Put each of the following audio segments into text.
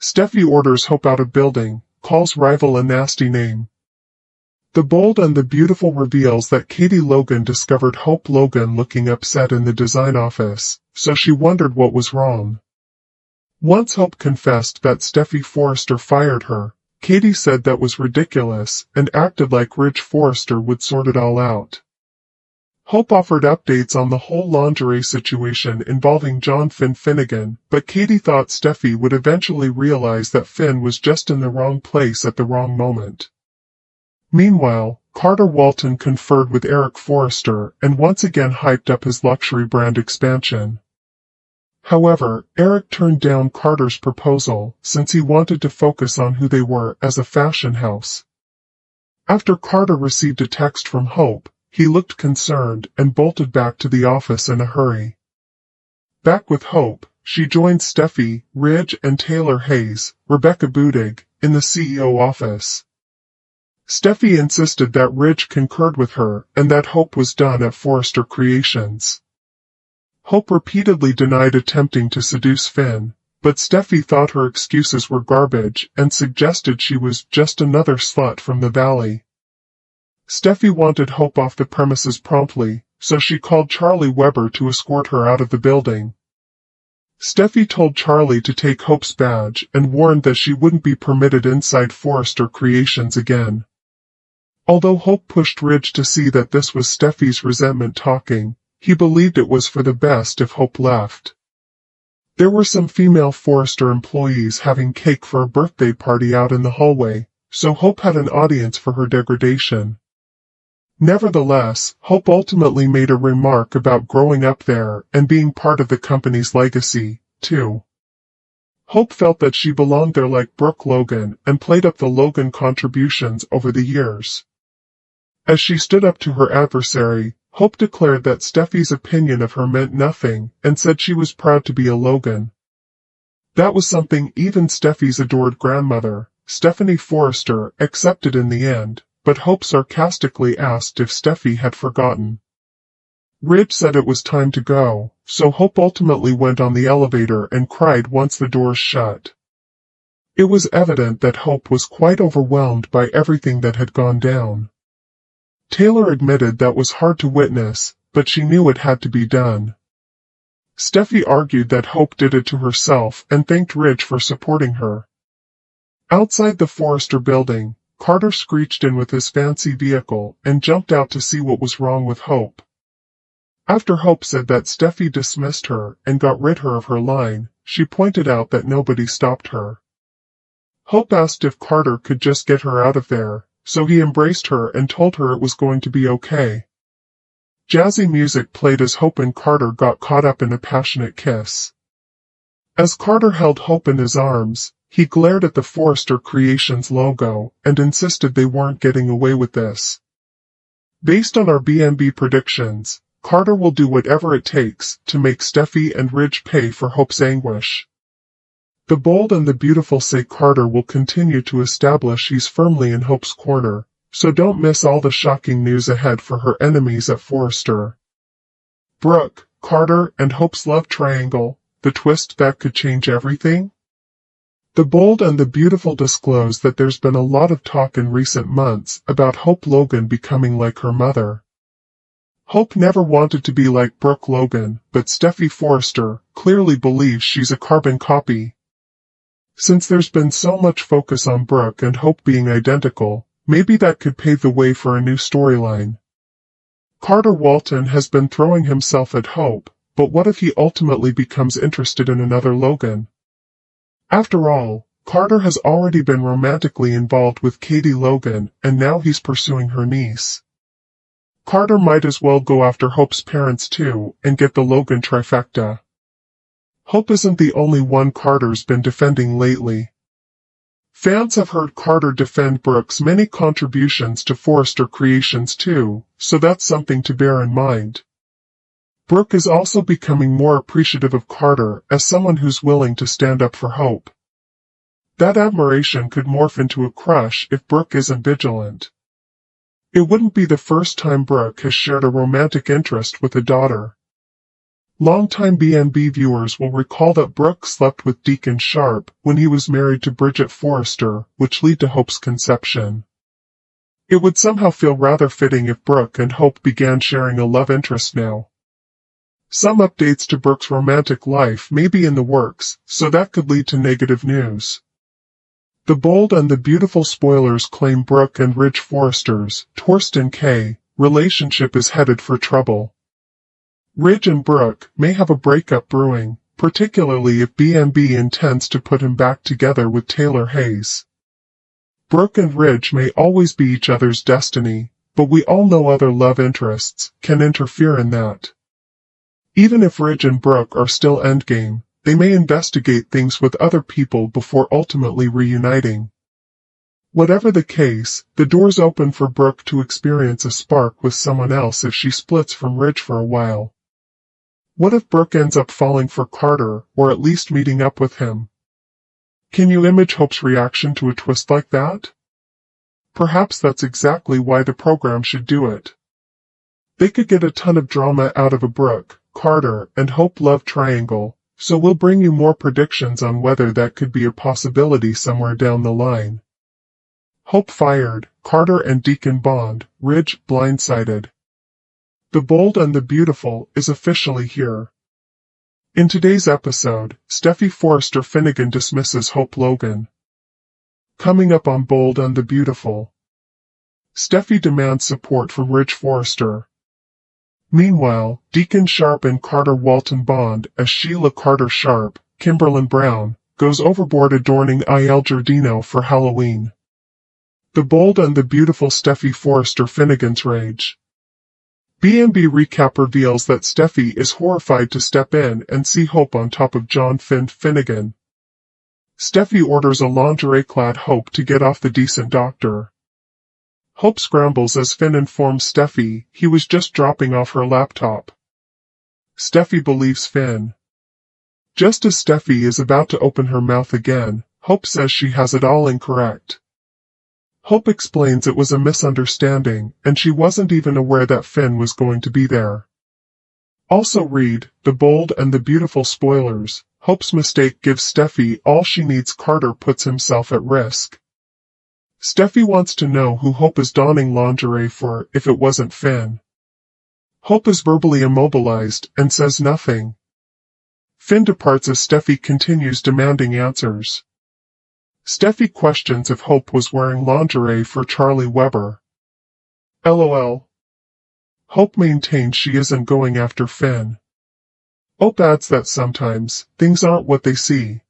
Steffy orders Hope out of building, calls rival a nasty name. The Bold and the Beautiful reveals that Katie Logan discovered Hope Logan looking upset in the design office, so she wondered what was wrong. Once Hope confessed that Steffy Forrester fired her, Katie said that was ridiculous and acted like Ridge Forrester would sort it all out. Hope offered updates on the whole lingerie situation involving John Finn Finnegan, but Katie thought Steffy would eventually realize that Finn was just in the wrong place at the wrong moment. Meanwhile, Carter Walton conferred with Eric Forrester and once again hyped up his luxury brand expansion. However, Eric turned down Carter's proposal since he wanted to focus on who they were as a fashion house. After Carter received a text from Hope, he looked concerned and bolted back to the office in a hurry. Back with Hope, she joined Steffy, Ridge and Taylor Hayes, Rebecca Budig, in the CEO office. Steffy insisted that Ridge concurred with her and that Hope was done at Forrester Creations. Hope repeatedly denied attempting to seduce Finn, but Steffy thought her excuses were garbage and suggested she was just another slut from the valley. Steffy wanted Hope off the premises promptly, so she called Charlie Weber to escort her out of the building. Steffy told Charlie to take Hope's badge and warned that she wouldn't be permitted inside Forrester Creations again. Although Hope pushed Ridge to see that this was Steffy's resentment talking, he believed it was for the best if Hope left. There were some female Forrester employees having cake for a birthday party out in the hallway, so Hope had an audience for her degradation. Nevertheless, Hope ultimately made a remark about growing up there and being part of the company's legacy, too. Hope felt that she belonged there like Brooke Logan and played up the Logan contributions over the years. As she stood up to her adversary, Hope declared that Steffy's opinion of her meant nothing and said she was proud to be a Logan. That was something even Steffy's adored grandmother, Stephanie Forrester, accepted in the end, but Hope sarcastically asked if Steffy had forgotten. Ridge said it was time to go, so Hope ultimately went on the elevator and cried once the doors shut. It was evident that Hope was quite overwhelmed by everything that had gone down. Taylor admitted that was hard to witness, but she knew it had to be done. Steffy argued that Hope did it to herself and thanked Ridge for supporting her. Outside the Forrester building, Carter screeched in with his fancy vehicle and jumped out to see what was wrong with Hope. After Hope said that Steffy dismissed her and got rid of her line, she pointed out that nobody stopped her. Hope asked if Carter could just get her out of there, so he embraced her and told her it was going to be okay. Jazzy music played as Hope and Carter got caught up in a passionate kiss. As Carter held Hope in his arms, he glared at the Forrester Creations logo and insisted they weren't getting away with this. Based on our BNB predictions, Carter will do whatever it takes to make Steffy and Ridge pay for Hope's anguish. The Bold and the Beautiful say Carter will continue to establish he's firmly in Hope's corner, so don't miss all the shocking news ahead for her enemies at Forrester. Brooke, Carter, and Hope's love triangle, the twist that could change everything? The Bold and the Beautiful disclose that there's been a lot of talk in recent months about Hope Logan becoming like her mother. Hope never wanted to be like Brooke Logan, but Steffy Forrester clearly believes she's a carbon copy. Since there's been so much focus on Brooke and Hope being identical, maybe that could pave the way for a new storyline. Carter Walton has been throwing himself at Hope, but what if he ultimately becomes interested in another Logan? After all, Carter has already been romantically involved with Katie Logan, and now he's pursuing her niece. Carter might as well go after Hope's parents too, and get the Logan trifecta. Hope isn't the only one Carter's been defending lately. Fans have heard Carter defend Brooke's many contributions to Forrester Creations too, so that's something to bear in mind. Brooke is also becoming more appreciative of Carter as someone who's willing to stand up for Hope. That admiration could morph into a crush if Brooke isn't vigilant. It wouldn't be the first time Brooke has shared a romantic interest with a daughter. Longtime B&B viewers will recall that Brooke slept with Deacon Sharp when he was married to Bridget Forrester, which led to Hope's conception. It would somehow feel rather fitting if Brooke and Hope began sharing a love interest now. Some updates to Brooke's romantic life may be in the works, so that could lead to negative news. The Bold and the Beautiful spoilers claim Brooke and Ridge Forrester's, Torsten K., relationship is headed for trouble. Ridge and Brooke may have a breakup brewing, particularly if B&B intends to put him back together with Taylor Hayes. Brooke and Ridge may always be each other's destiny, but we all know other love interests can interfere in that. Even if Ridge and Brooke are still endgame, they may investigate things with other people before ultimately reuniting. Whatever the case, the door's open for Brooke to experience a spark with someone else if she splits from Ridge for a while. What if Brooke ends up falling for Carter, or at least meeting up with him? Can you imagine Hope's reaction to a twist like that? Perhaps that's exactly why the program should do it. They could get a ton of drama out of a Brooke, Carter, and Hope love triangle, so we'll bring you more predictions on whether that could be a possibility somewhere down the line. Hope fired, Carter and Deacon bond, Ridge blindsided. The Bold and the Beautiful is officially here. In today's episode, Steffy Forrester Finnegan dismisses Hope Logan. Coming up on Bold and the Beautiful. Steffy demands support from Ridge Forrester. Meanwhile, Deacon Sharp and Carter Walton bond as Sheila Carter Sharp, Kimberlyn Brown, goes overboard adorning Il Giardino for Halloween. The Bold and the Beautiful Steffy Forrester Finnegan's rage. B&B recap reveals that Steffy is horrified to step in and see Hope on top of John Finnegan. Steffy orders a lingerie-clad Hope to get off the decent doctor. Hope scrambles as Finn informs Steffy he was just dropping off her laptop. Steffy believes Finn. Just as Steffy is about to open her mouth again, Hope says she has it all incorrect. Hope explains it was a misunderstanding, and she wasn't even aware that Finn was going to be there. Also read, The Bold and the Beautiful spoilers, Hope's mistake gives Steffy all she needs. Carter puts himself at risk. Steffy wants to know who Hope is donning lingerie for if it wasn't Finn. Hope is verbally immobilized and says nothing. Finn departs as Steffy continues demanding answers. Steffy questions if Hope was wearing lingerie for Charlie Weber. LOL. Hope maintains she isn't going after Finn. Hope adds that sometimes, things aren't what they see.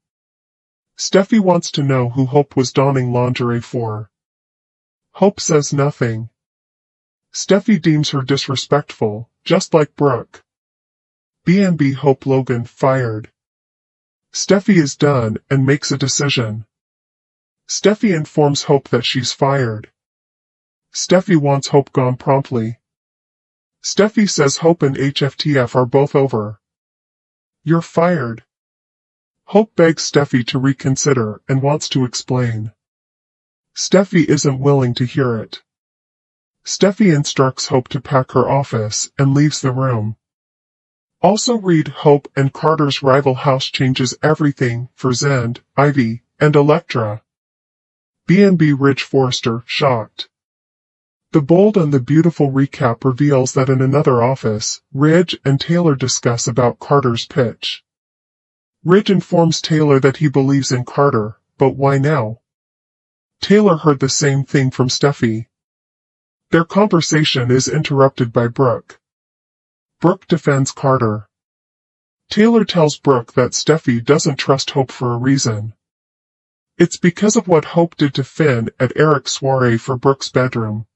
Steffy wants to know who Hope was donning lingerie for. Hope says nothing. Steffy deems her disrespectful, just like Brooke. B&B Hope Logan fired. Steffy is done and makes a decision. Steffy informs Hope that she's fired. Steffy wants Hope gone promptly. Steffy says Hope and HFTF are both over. You're fired. Hope begs Steffy to reconsider and wants to explain. Steffy isn't willing to hear it. Steffy instructs Hope to pack her office and leaves the room. Also read Hope and Carter's rival house changes everything for Zend, Ivy, and Elektra. B&B Ridge Forrester, shocked. The Bold and the Beautiful recap reveals that in another office, Ridge and Taylor discuss about Carter's pitch. Ridge informs Taylor that he believes in Carter, but why now? Taylor heard the same thing from Steffy. Their conversation is interrupted by Brooke. Brooke defends Carter. Taylor tells Brooke that Steffy doesn't trust Hope for a reason. It's because of what Hope did to Finn at Eric's soiree for Brooke's bedroom.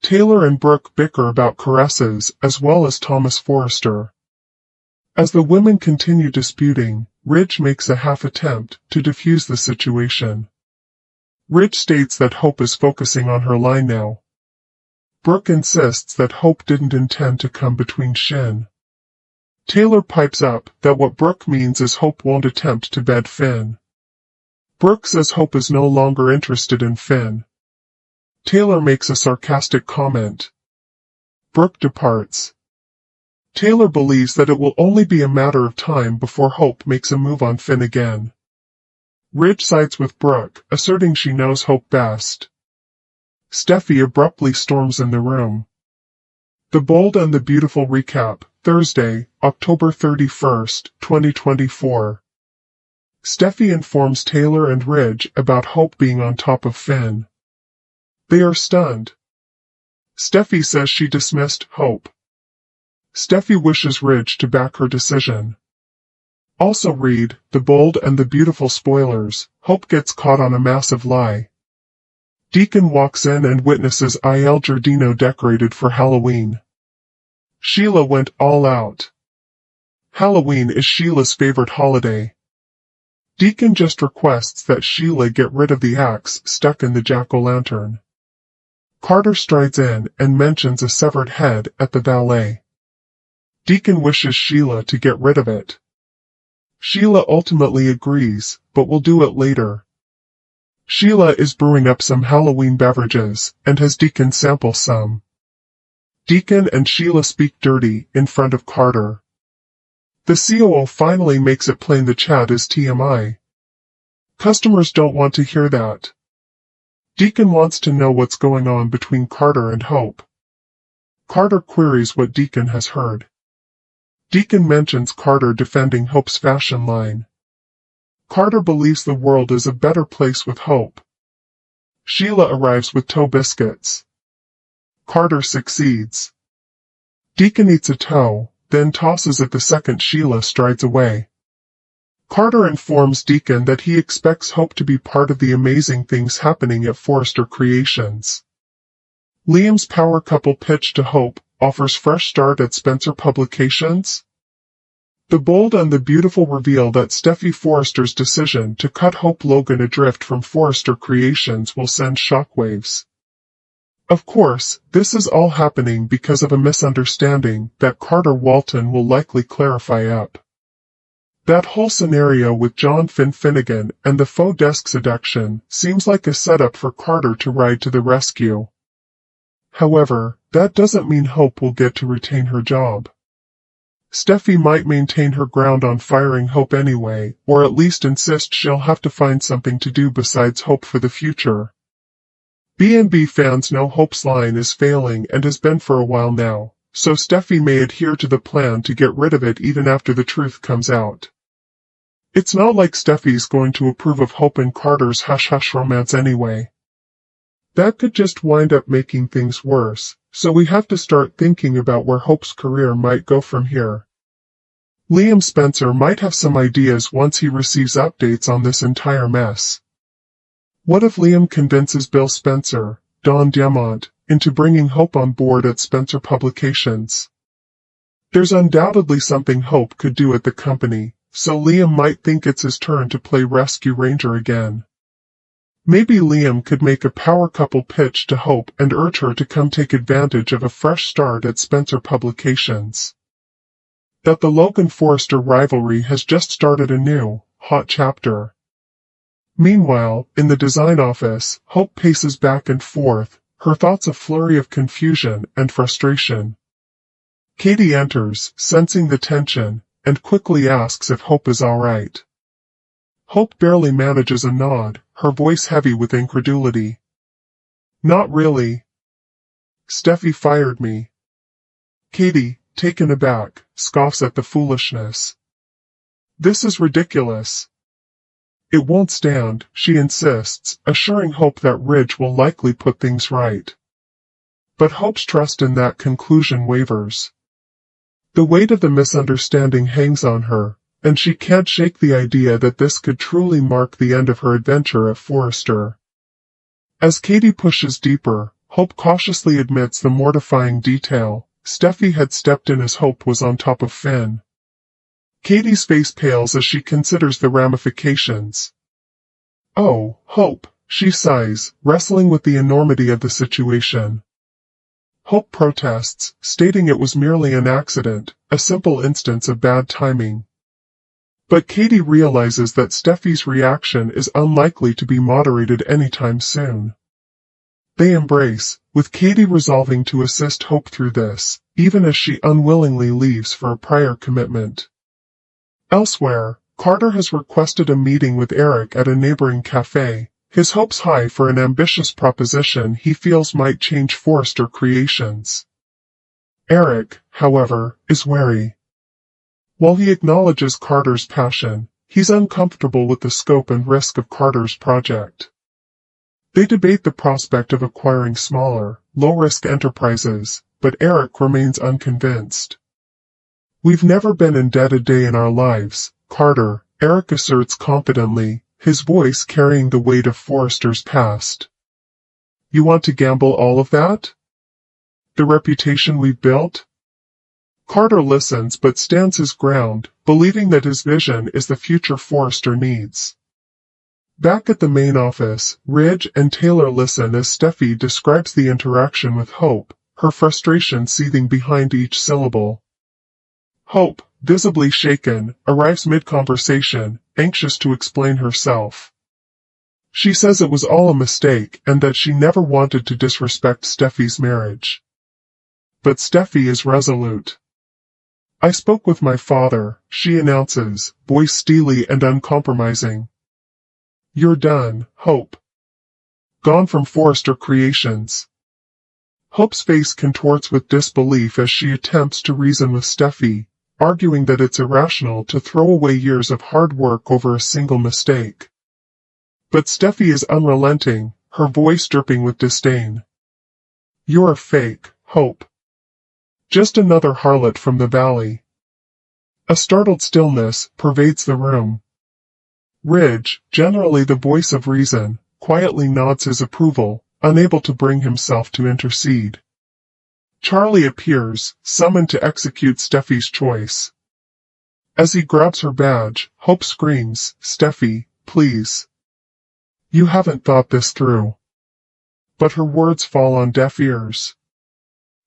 Taylor and Brooke bicker about caresses as well as Thomas Forrester. As the women continue disputing, Ridge makes a half attempt to defuse the situation. Ridge states that Hope is focusing on her line now. Brooke insists that Hope didn't intend to come between Shin. Taylor pipes up that what Brooke means is Hope won't attempt to bed Finn. Brooke says Hope is no longer interested in Finn. Taylor makes a sarcastic comment. Brooke departs. Taylor believes that it will only be a matter of time before Hope makes a move on Finn again. Ridge sides with Brooke, asserting she knows Hope best. Steffy abruptly storms in the room. The Bold and the Beautiful recap, Thursday, October 31st, 2024. Steffy informs Taylor and Ridge about Hope being on top of Finn. They are stunned. Steffy says she dismissed Hope. Steffy wishes Ridge to back her decision. Also read, The Bold and the Beautiful spoilers, Hope gets caught on a massive lie. Deacon walks in and witnesses Il Giardino decorated for Halloween. Sheila went all out. Halloween is Sheila's favorite holiday. Deacon just requests that Sheila get rid of the axe stuck in the jack-o'-lantern. Carter strides in and mentions a severed head at the ballet. Deacon wishes Sheila to get rid of it. Sheila ultimately agrees, but will do it later. Sheila is brewing up some Halloween beverages, and has Deacon sample some. Deacon and Sheila speak dirty in front of Carter. The COO finally makes it plain the chat is TMI. Customers don't want to hear that. Deacon wants to know what's going on between Carter and Hope. Carter queries what Deacon has heard. Deacon mentions Carter defending Hope's fashion line. Carter believes the world is a better place with Hope. Sheila arrives with toe biscuits. Carter succeeds. Deacon eats a toe, then tosses it the second Sheila strides away. Carter informs Deacon that he expects Hope to be part of the amazing things happening at Forrester Creations. Liam's power couple pitch to Hope offers fresh start at Spencer Publications. The Bold and the Beautiful reveal that Steffy Forrester's decision to cut Hope Logan adrift from Forrester Creations will send shockwaves. Of course, this is all happening because of a misunderstanding that Carter Walton will likely clarify up. That whole scenario with John Finnegan and the faux desk seduction seems like a setup for Carter to ride to the rescue. However, that doesn't mean Hope will get to retain her job. Steffy might maintain her ground on firing Hope anyway, or at least insist she'll have to find something to do besides hope for the future. B&B fans know Hope's line is failing and has been for a while now, so Steffy may adhere to the plan to get rid of it even after the truth comes out. It's not like Steffy's going to approve of Hope and Carter's hush-hush romance anyway. That could just wind up making things worse, so we have to start thinking about where Hope's career might go from here. Liam Spencer might have some ideas once he receives updates on this entire mess. What if Liam convinces Bill Spencer, Don Diamont, into bringing Hope on board at Spencer Publications? There's undoubtedly something Hope could do at the company, so Liam might think it's his turn to play Rescue Ranger again. Maybe Liam could make a power couple pitch to Hope and urge her to come take advantage of a fresh start at Spencer Publications. That the Logan Forrester rivalry has just started a new, hot chapter. Meanwhile, in the design office, Hope paces back and forth, her thoughts a flurry of confusion and frustration. Katie enters, sensing the tension, and quickly asks if Hope is all right. Hope barely manages a nod, her voice heavy with incredulity. Not really. Steffy fired me. Katie, taken aback, scoffs at the foolishness. This is ridiculous. It won't stand, she insists, assuring Hope that Ridge will likely put things right. But Hope's trust in that conclusion wavers. The weight of the misunderstanding hangs on her, and she can't shake the idea that this could truly mark the end of her adventure at Forrester. As Katie pushes deeper, Hope cautiously admits the mortifying detail. Steffy had stepped in as Hope was on top of Finn. Katie's face pales as she considers the ramifications. Oh, Hope, she sighs, wrestling with the enormity of the situation. Hope protests, stating it was merely an accident, a simple instance of bad timing. But Katie realizes that Steffy's reaction is unlikely to be moderated anytime soon. They embrace, with Katie resolving to assist Hope through this, even as she unwillingly leaves for a prior commitment. Elsewhere, Carter has requested a meeting with Eric at a neighboring cafe, his hopes high for an ambitious proposition he feels might change Forrester Creations. Eric, however, is wary. While he acknowledges Carter's passion, he's uncomfortable with the scope and risk of Carter's project. They debate the prospect of acquiring smaller, low-risk enterprises, but Eric remains unconvinced. "We've never been in debt a day in our lives, Carter," Eric asserts confidently, his voice carrying the weight of Forrester's past. "You want to gamble all of that? The reputation we've built?" Carter listens but stands his ground, believing that his vision is the future Forrester needs. Back at the main office, Ridge and Taylor listen as Steffy describes the interaction with Hope, her frustration seething behind each syllable. Hope, visibly shaken, arrives mid-conversation, anxious to explain herself. She says it was all a mistake and that she never wanted to disrespect Steffy's marriage. But Steffy is resolute. "I spoke with my father," she announces, voice steely and uncompromising. "You're done, Hope. Gone from Forrester Creations." Hope's face contorts with disbelief as she attempts to reason with Steffy, arguing that it's irrational to throw away years of hard work over a single mistake. But Steffy is unrelenting, her voice dripping with disdain. "You're a fake, Hope. Just another harlot from the valley." A startled stillness pervades the room. Ridge, generally the voice of reason, quietly nods his approval, unable to bring himself to intercede. Charlie appears, summoned to execute Steffy's choice. As he grabs her badge, Hope screams, "Steffy, please. You haven't thought this through." But her words fall on deaf ears.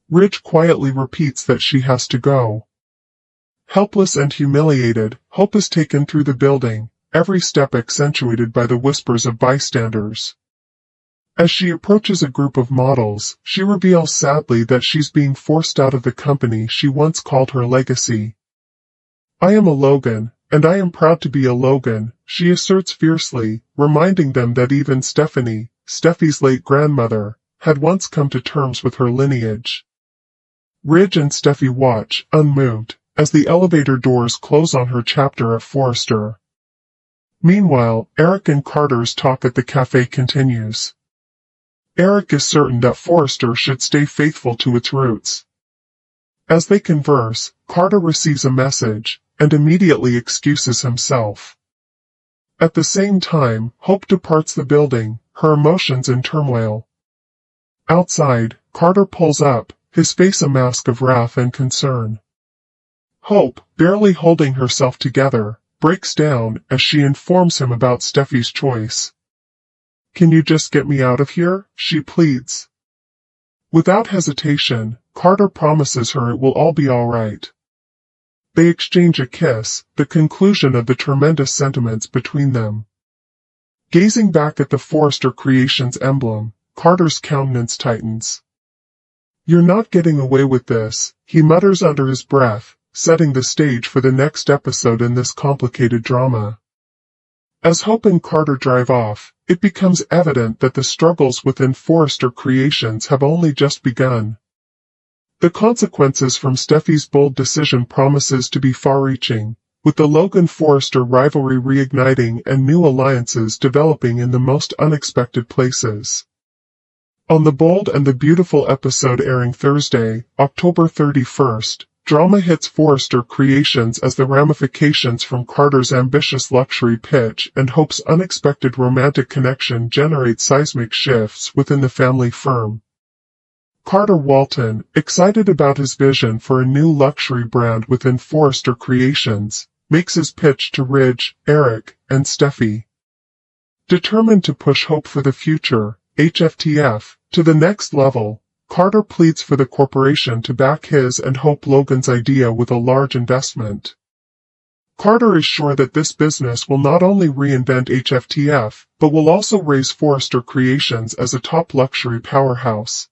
Ridge quietly repeats that she has to go. Helpless and humiliated, Hope is taken through the building, every step accentuated by the whispers of bystanders. As she approaches a group of models, she reveals sadly that she's being forced out of the company she once called her legacy. "I am a Logan, and I am proud to be a Logan," she asserts fiercely, reminding them that even Stephanie, Steffy's late grandmother, had once come to terms with her lineage. Ridge and Steffy watch, unmoved, as the elevator doors close on her chapter at Forrester. Meanwhile, Eric and Carter's talk at the cafe continues. Eric is certain that Forrester should stay faithful to its roots. As they converse, Carter receives a message, and immediately excuses himself. At the same time, Hope departs the building, her emotions in turmoil. Outside, Carter pulls up, his face a mask of wrath and concern. Hope, barely holding herself together, breaks down as she informs him about Steffy's choice. "Can you just get me out of here?" she pleads. Without hesitation, Carter promises her it will all be all right. They exchange a kiss, the conclusion of the tremendous sentiments between them. Gazing back at the Forrester Creations emblem, Carter's countenance tightens. "You're not getting away with this," he mutters under his breath, setting the stage for the next episode in this complicated drama. As Hope and Carter drive off, it becomes evident that the struggles within Forrester Creations have only just begun. The consequences from Steffy's bold decision promises to be far-reaching, with the Logan-Forrester rivalry reigniting and new alliances developing in the most unexpected places. On The Bold and the Beautiful episode airing Thursday, October 31st, drama hits Forrester Creations as the ramifications from Carter's ambitious luxury pitch and Hope's unexpected romantic connection generate seismic shifts within the family firm. Carter Walton, excited about his vision for a new luxury brand within Forrester Creations, makes his pitch to Ridge, Eric, and Steffy. Determined to push Hope for the future, HFTF, to the next level, Carter pleads for the corporation to back his and Hope Logan's idea with a large investment. Carter is sure that this business will not only reinvent HFTF, but will also raise Forrester Creations as a top luxury powerhouse.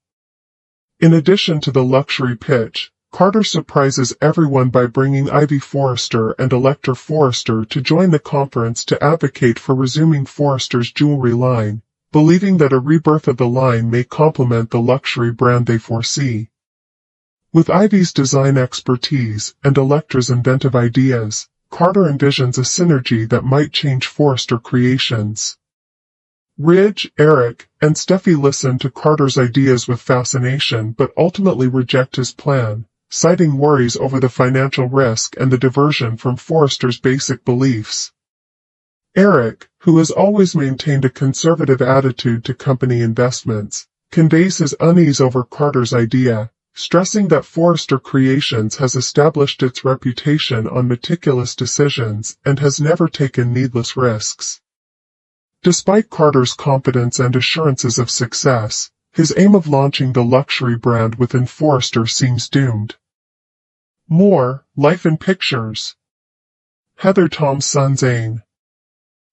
In addition to the luxury pitch, Carter surprises everyone by bringing Ivy Forrester and Electra Forrester to join the conference to advocate for resuming Forrester's jewelry line, believing that a rebirth of the line may complement the luxury brand they foresee. With Ivy's design expertise and Electra's inventive ideas, Carter envisions a synergy that might change Forrester Creations. Ridge, Eric, and Steffy listen to Carter's ideas with fascination but ultimately reject his plan, citing worries over the financial risk and the diversion from Forrester's basic beliefs. Eric, who has always maintained a conservative attitude to company investments, conveys his unease over Carter's idea, stressing that Forrester Creations has established its reputation on meticulous decisions and has never taken needless risks. Despite Carter's confidence and assurances of success, his aim of launching the luxury brand within Forrester seems doomed. More, Life in Pictures. Heather Tom's son Zane.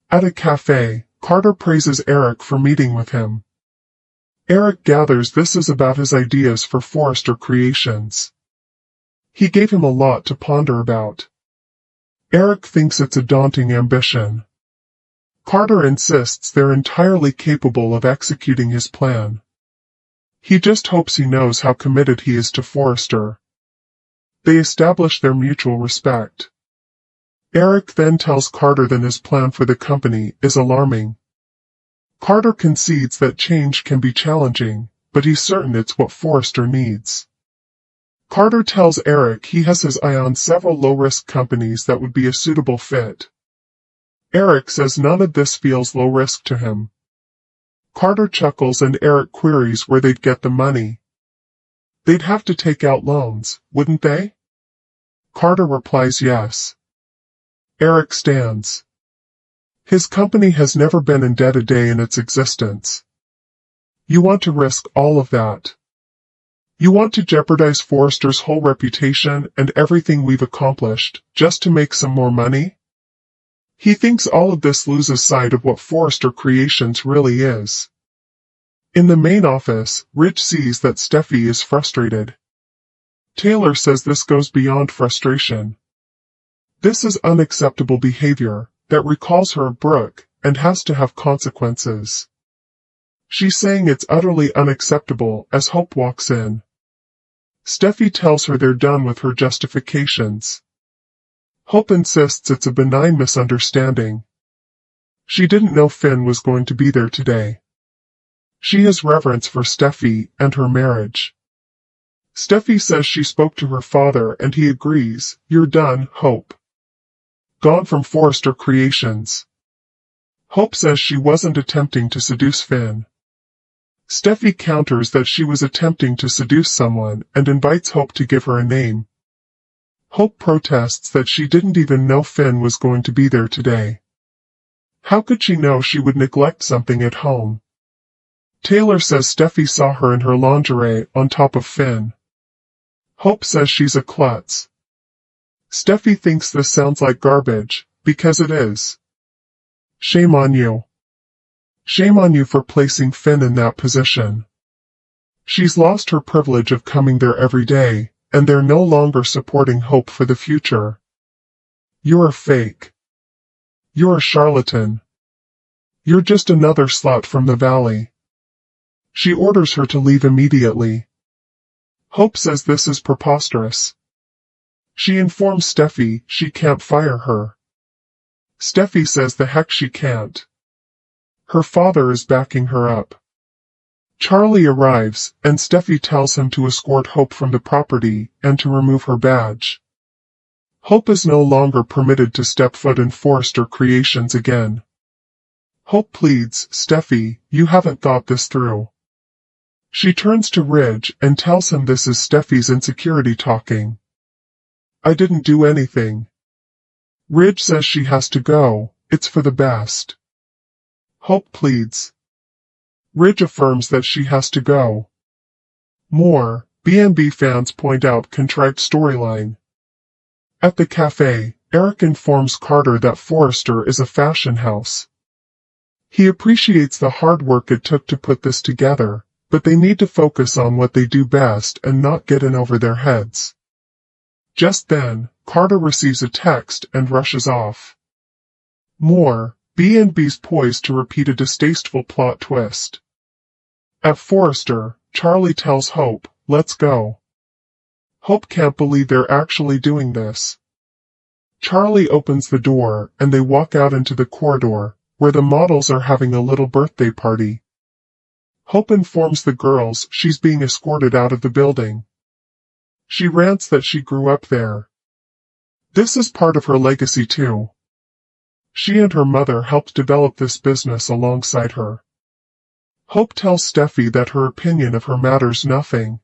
At a cafe, Carter praises Eric for meeting with him. Eric gathers this is about his ideas for Forrester Creations. He gave him a lot to ponder about. Eric thinks it's a daunting ambition. Carter insists they're entirely capable of executing his plan. He just hopes he knows how committed he is to Forrester. They establish their mutual respect. Eric then tells Carter that his plan for the company is alarming. Carter concedes that change can be challenging, but he's certain it's what Forrester needs. Carter tells Eric he has his eye on several low-risk companies that would be a suitable fit. Eric says none of this feels low risk to him. Carter chuckles and Eric queries where they'd get the money. They'd have to take out loans, wouldn't they? Carter replies yes. Eric stands. His company has never been in debt a day in its existence. You want to risk all of that. You want to jeopardize Forrester's whole reputation and everything we've accomplished, just to make some more money? He thinks all of this loses sight of what Forrester Creations really is. In the main office, Rich sees that Steffy is frustrated. Taylor says this goes beyond frustration. This is unacceptable behavior that recalls her of Brooke and has to have consequences. She's saying it's utterly unacceptable as Hope walks in. Steffy tells her they're done with her justifications. Hope insists it's a benign misunderstanding. She didn't know Finn was going to be there today. She has reverence for Steffy and her marriage. Steffy says she spoke to her father and he agrees. You're done, Hope. Gone from Forrester Creations. Hope says she wasn't attempting to seduce Finn. Steffy counters that she was attempting to seduce someone and invites Hope to give her a name. Hope protests that she didn't even know Finn was going to be there today. How could she know she would neglect something at home? Taylor says Steffy saw her in her lingerie on top of Finn. Hope says she's a klutz. Steffy thinks this sounds like garbage, because it is. Shame on you. Shame on you for placing Finn in that position. She's lost her privilege of coming there every day, and they're no longer supporting Hope for the future. You're a fake. You're a charlatan. You're just another slut from the valley. She orders her to leave immediately. Hope says this is preposterous. She informs Steffy she can't fire her. Steffy says the heck she can't. Her father is backing her up. Charlie arrives, and Steffy tells him to escort Hope from the property and to remove her badge. Hope is no longer permitted to step foot in Forrester Creations again. Hope pleads, Steffy, you haven't thought this through. She turns to Ridge and tells him this is Steffy's insecurity talking. I didn't do anything. Ridge says she has to go, it's for the best. Hope pleads. Ridge affirms that she has to go. More, B&B fans point out contrived storyline. At the cafe, Eric informs Carter that Forrester is a fashion house. He appreciates the hard work it took to put this together, but they need to focus on what they do best and not get in over their heads. Just then, Carter receives a text and rushes off. More, B&B's poised to repeat a distasteful plot twist. At Forrester, Charlie tells Hope, "Let's go." Hope can't believe they're actually doing this. Charlie opens the door and they walk out into the corridor, where the models are having a little birthday party. Hope informs the girls she's being escorted out of the building. She rants that she grew up there. This is part of her legacy too. She and her mother helped develop this business alongside her. Hope tells Steffy that her opinion of her matters nothing.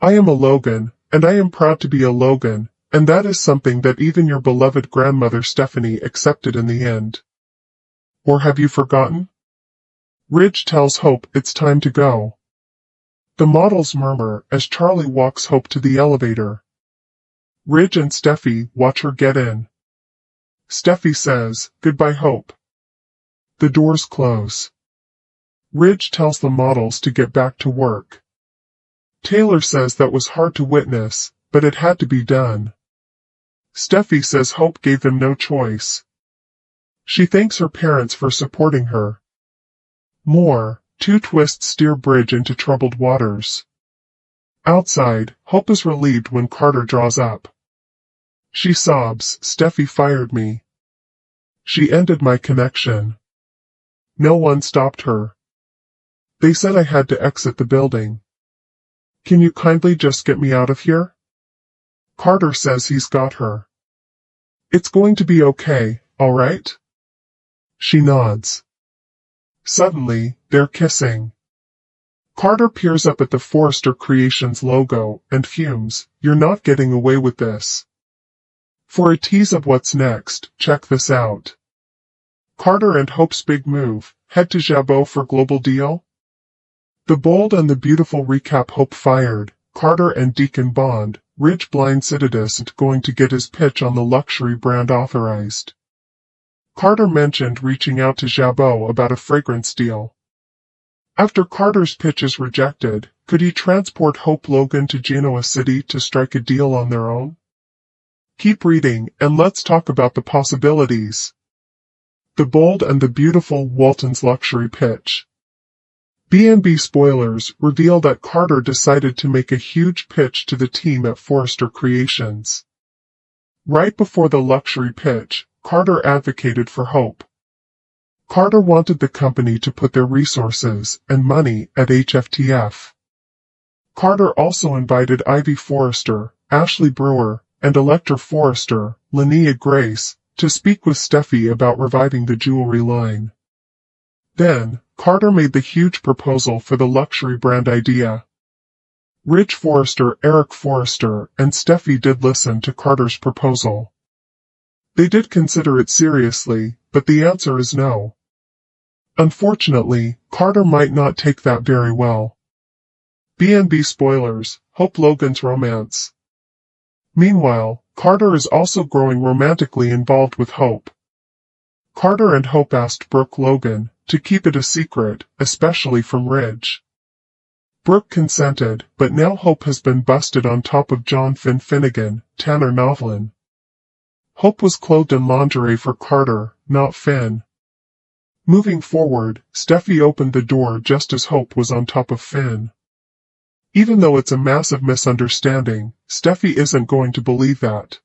"I am a Logan, and I am proud to be a Logan, and that is something that even your beloved grandmother Stephanie accepted in the end. Or have you forgotten?" Ridge tells Hope it's time to go. The models murmur as Charlie walks Hope to the elevator. Ridge and Steffy watch her get in. Steffy says, "Goodbye, Hope." The doors close. Ridge tells the models to get back to work. Taylor says that was hard to witness, but it had to be done. Steffy says Hope gave them no choice. She thanks her parents for supporting her. More, two twists steer Bridge into troubled waters. Outside, Hope is relieved when Carter draws up. She sobs, "Steffy fired me. She ended my connection. No one stopped her. They said I had to exit the building. Can you kindly just get me out of here?" Carter says he's got her. "It's going to be okay, all right?" She nods. Suddenly, they're kissing. Carter peers up at the Forrester Creations logo and fumes, "You're not getting away with this." For a tease of what's next, check this out. Carter and Hope's big move, head to Jabot for global deal? The Bold and the Beautiful recap Hope fired, Carter and Deacon Bond, Ridge blindsided isn't going to get his pitch on the luxury brand authorized. Carter mentioned reaching out to Jabot about a fragrance deal. After Carter's pitch is rejected, could he transport Hope Logan to Genoa City to strike a deal on their own? Keep reading, and let's talk about the possibilities. The Bold and the Beautiful Walton's luxury pitch. B&B spoilers reveal that Carter decided to make a huge pitch to the team at Forrester Creations. Right before the luxury pitch, Carter advocated for Hope. Carter wanted the company to put their resources and money at HFTF. Carter also invited Ivy Forrester, Ashley Brewer, and Electra Forrester, Linnea Grace, to speak with Steffy about reviving the jewelry line. Then, Carter made the huge proposal for the luxury brand idea. Ridge Forrester, Eric Forrester, and Steffy did listen to Carter's proposal. They did consider it seriously, but the answer is no. Unfortunately, Carter might not take that very well. B&B spoilers, Hope Logan's romance. Meanwhile, Carter is also growing romantically involved with Hope. Carter and Hope asked Brooke Logan to keep it a secret, especially from Ridge. Brooke consented, but now Hope has been busted on top of John Finnegan, Tanner Novlin. Hope was clothed in lingerie for Carter, not Finn. Moving forward, Steffy opened the door just as Hope was on top of Finn. Even though it's a massive misunderstanding, Steffy isn't going to believe that.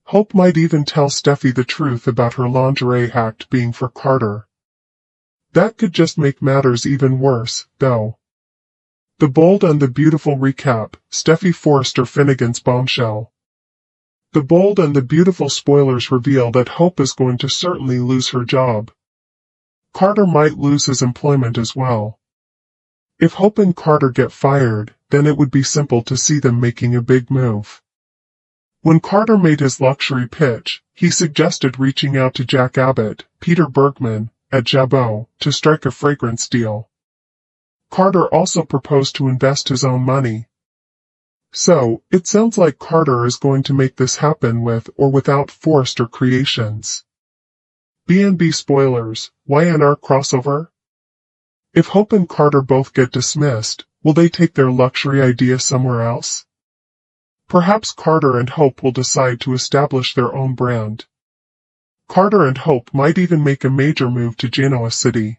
Hope might even tell Steffy the truth about her lingerie act being for Carter. That could just make matters even worse, though. The Bold and the Beautiful recap, Steffy Forrester Finnegan's bombshell. The Bold and the Beautiful spoilers reveal that Hope is going to certainly lose her job. Carter might lose his employment as well. If Hope and Carter get fired, then it would be simple to see them making a big move. When Carter made his luxury pitch, he suggested reaching out to Jack Abbott, Peter Bergman, at Jabot, to strike a fragrance deal. Carter also proposed to invest his own money. So, it sounds like Carter is going to make this happen with or without Forrester Creations. B&B spoilers, YNR crossover? If Hope and Carter both get dismissed, will they take their luxury idea somewhere else? Perhaps Carter and Hope will decide to establish their own brand. Carter and Hope might even make a major move to Genoa City.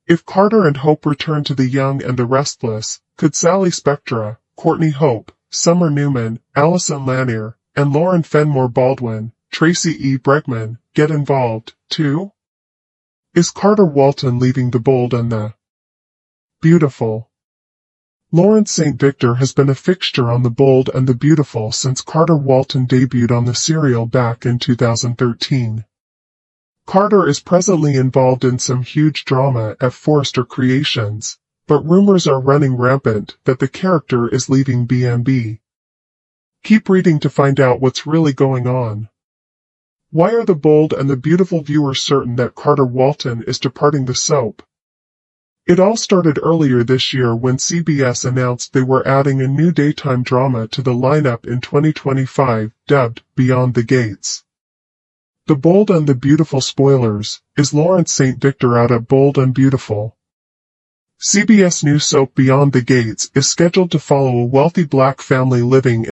If Carter and Hope return to The Young and the Restless, could Sally Spectra, Courtney Hope, Summer Newman, Allison Lanier, and Lauren Fenmore Baldwin, Tracy E. Bregman, get involved, too? Is Carter Walton leaving The Bold and the Beautiful? Lawrence St. Victor has been a fixture on The Bold and the Beautiful since Carter Walton debuted on the serial back in 2013. Carter is presently involved in some huge drama at Forrester Creations, but rumors are running rampant that the character is leaving B&B. Keep reading to find out what's really going on. Why are The Bold and the Beautiful viewers certain that Carter Walton is departing the soap? It all started earlier this year when CBS announced they were adding a new daytime drama to the lineup in 2025, dubbed Beyond the Gates. The Bold and the Beautiful spoilers, is Lawrence St. Victor out at Bold and Beautiful? CBS new soap Beyond the Gates is scheduled to follow a wealthy black family living